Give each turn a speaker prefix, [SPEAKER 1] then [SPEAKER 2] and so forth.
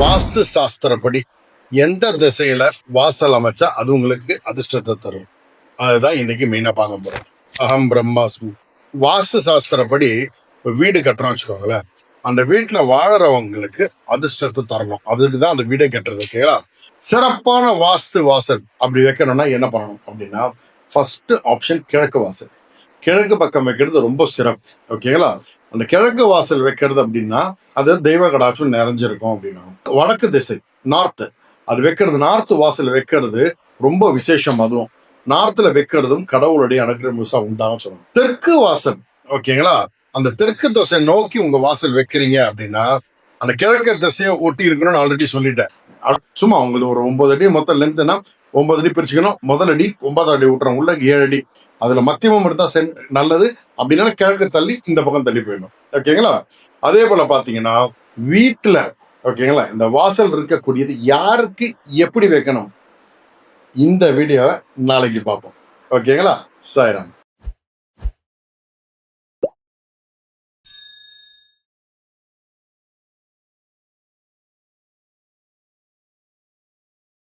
[SPEAKER 1] வாஸ்து சாஸ்திரப்படி எந்த திசையில வாசல் அமைச்சா அது உங்களுக்கு அதிர்ஷ்டத்தை தரும், அதுதான் இன்னைக்கு மெயினா பார்க்க போறோம். அகம் பிரம்மாஸ்மி. வாஸ்து சாஸ்திரப்படி இப்ப வீடு கட்டுறோம் வச்சுக்கோங்களேன், அந்த வீட்டுல வாழறவங்களுக்கு அதிர்ஷ்டத்தை தரணும், அதுக்குதான் அந்த வீடை கட்டுறது. ஓகேங்களா? சிறப்பான வாஸ்து வாசல் அப்படி வைக்கணும்னா என்ன பண்ணணும் அப்படின்னா, ஃபர்ஸ்ட் ஆப்ஷன் கிழக்கு வாசல். கிழக்கு பக்கம் வைக்கிறது ரொம்ப சிறப்பு. ஓகேங்களா? அந்த கிழக்கு வாசல் வைக்கிறது அப்படின்னா அது தெய்வ கடாட்சம் நிறைஞ்சிருக்கும் அப்படின்னா. வடக்கு திசை நார்த்து, அது வைக்கிறது, நார்த்து வாசல் வைக்கிறது ரொம்ப விசேஷம். அதுவும் நார்த்துல வைக்கிறதும் கடவுளுடைய அனுகிரகம் முழுசா உண்டாகும் சொல்லணும். தெற்கு வாசல், ஓகேங்களா, அந்த தெற்கு திசை நோக்கி உங்க வாசல் வைக்கிறீங்க அப்படின்னா அந்த கிழக்கு திசையை ஒட்டி இருக்கணும்னு ஆல்ரெடி சொல்லிட்டேன். சும்மா உங்களுக்கு ஒரு 9 அடி மொத்தம் லென்த்னா 9 அடி பிரிச்சுக்கணும். முதல் அடி 9 அடி விட்டுறோம், உள்ள 7 அடி, அதுல மத்தியமம் இருந்தா நல்லது. அப்படின்னா கிழக்கு தள்ளி இந்த பக்கம் தள்ளி போயிடணும். ஓகேங்களா? அதே போல பாத்தீங்கன்னா வீட்டுல, ஓகேங்களா, இந்த வாசல் இருக்கக்கூடியது யாருக்கு எப்படி வைக்கணும், இந்த வீடியோவை நாளைக்கு பார்ப்போம். ஓகேங்களா? சாய்ராம்.